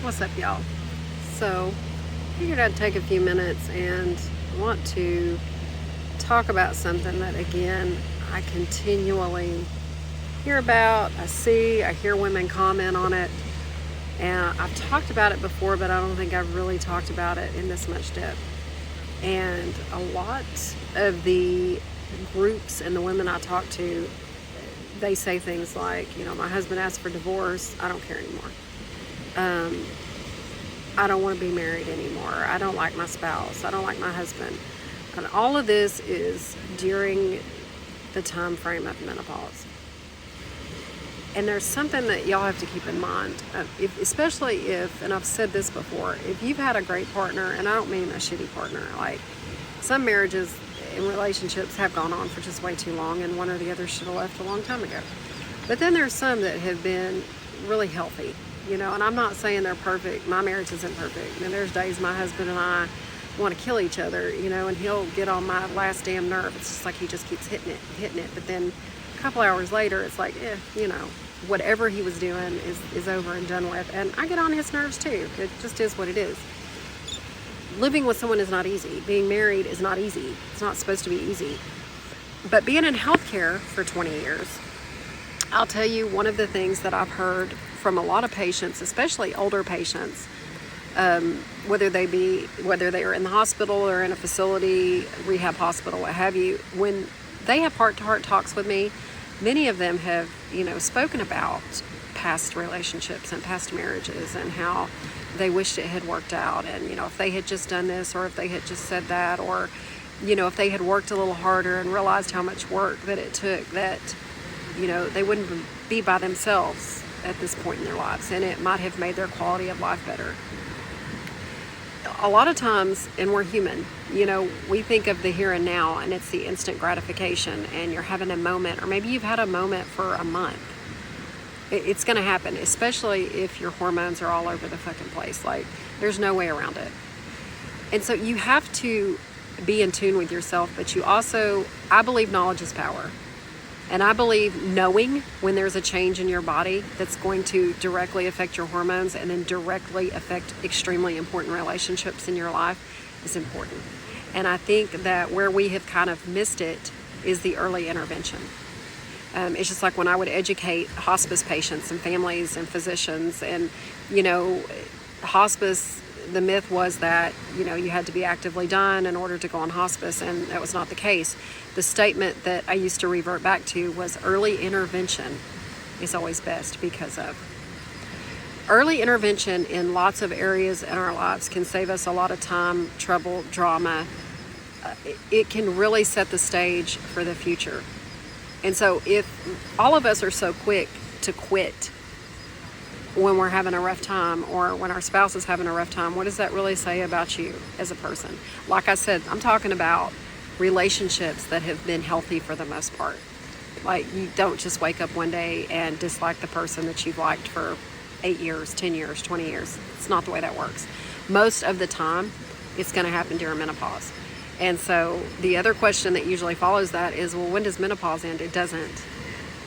What's up, y'all? So, figured I'd take a few minutes and want to talk about something that, again, I continually hear about. I hear women comment on it, and I've talked about it before, but I don't think I've really talked about it in this much depth. And a lot of the groups and the women I talk to, they say things like, my husband asked for divorce, I don't care anymore. I don't want to be married anymore. I don't like my spouse. I don't like my husband. And all of this is during the time frame of menopause. And there's something that y'all have to keep in mind, especially if, and I've said this before, if you've had a great partner, and I don't mean a shitty partner, like some marriages and relationships have gone on for just way too long, and one or the other should have left a long time ago. But then there's some that have been really healthy, and I'm not saying they're perfect. My marriage isn't perfect. And there's days my husband and I want to kill each other, and he'll get on my last damn nerve. It's just like he just keeps hitting it. But then a couple hours later, it's like, whatever he was doing is over and done with. And I get on his nerves too. It just is what it is. Living with someone is not easy. Being married is not easy. It's not supposed to be easy. But being in healthcare for 20 years, I'll tell you one of the things that I've heard from a lot of patients, especially older patients, whether they are in the hospital or in a facility, rehab hospital, what have you, when they have heart-to-heart talks with me, many of them have, spoken about past relationships and past marriages and how they wished it had worked out, and if they had just done this, or if they had just said that, or if they had worked a little harder and realized how much work that it took, that they wouldn't be by themselves at this point in their lives, and it might have made their quality of life better. A lot of times, and we're human, we think of the here and now, and it's the instant gratification, and you're having a moment, or maybe you've had a moment for a month. It's going to happen, especially if your hormones are all over the fucking place. Like, there's no way around it. And so you have to be in tune with yourself, but you also, I believe knowledge is power. And I believe knowing when there's a change in your body that's going to directly affect your hormones and then directly affect extremely important relationships in your life is important. And I think that where we have kind of missed it is the early intervention. It's just like when I would educate hospice patients and families and physicians, and, hospice, the myth was that, you had to be actively done in order to go on hospice, and that was not the case. The statement that I used to revert back to was early intervention is always best, because of early intervention in lots of areas in our lives can save us a lot of time, trouble, drama. It can really set the stage for the future. And so if all of us are so quick to quit when we're having a rough time, or when our spouse is having a rough time, what does that really say about you as a person? Like I said, I'm talking about relationships that have been healthy for the most part. Like, you don't just wake up one day and dislike the person that you've liked for 8 years, 10 years, 20 years. It's not the way that works. Most of the time, it's going to happen during menopause. And so the other question that usually follows that is, well, when does menopause end? It doesn't.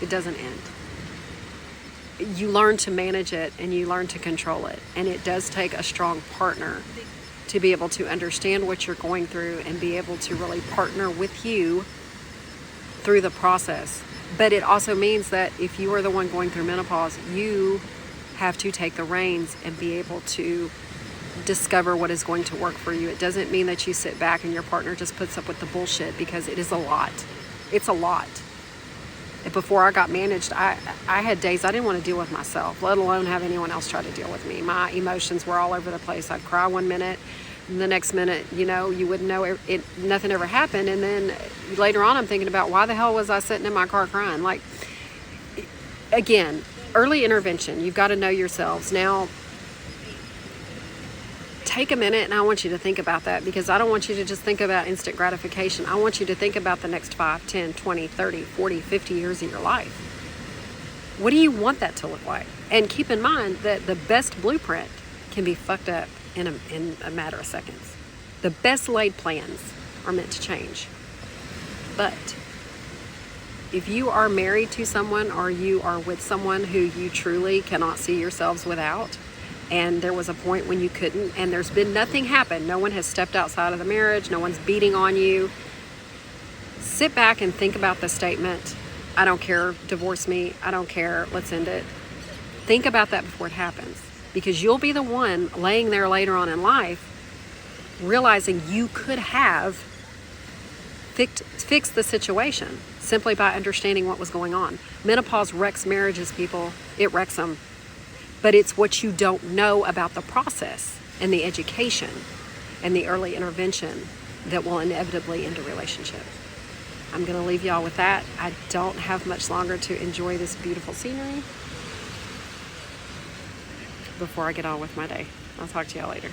It doesn't end. You learn to manage it, and you learn to control it. And it does take a strong partner to be able to understand what you're going through and be able to really partner with you through the process. But it also means that if you are the one going through menopause, you have to take the reins and be able to discover what is going to work for you. It doesn't mean that you sit back and your partner just puts up with the bullshit, because it is a lot. It's a lot. Before I got managed, I had days I didn't want to deal with myself, let alone have anyone else try to deal with me. My emotions were all over the place. I'd cry one minute, and the next minute, you wouldn't know it. Nothing ever happened. And then later on, I'm thinking about, why the hell was I sitting in my car crying? Like, again, early intervention. You've got to know yourselves. Now, take a minute, and I want you to think about that, because I don't want you to just think about instant gratification. I want you to think about the next 5, 10, 20, 30, 40, 50 years of your life. What do you want that to look like? And keep in mind that the best blueprint can be fucked up in a matter of seconds. The best laid plans are meant to change. But if you are married to someone, or you are with someone who you truly cannot see yourselves without, and there was a point when you couldn't, and there's been nothing happen. No one has stepped outside of the marriage. No one's beating on you. Sit back and think about the statement, I don't care, divorce me, I don't care, let's end it. Think about that before it happens, because you'll be the one laying there later on in life realizing you could have fixed the situation simply by understanding what was going on. Menopause wrecks marriages, people. It wrecks them. But it's what you don't know about the process and the education and the early intervention that will inevitably end a relationship. I'm going to leave y'all with that. I don't have much longer to enjoy this beautiful scenery before I get on with my day. I'll talk to y'all later.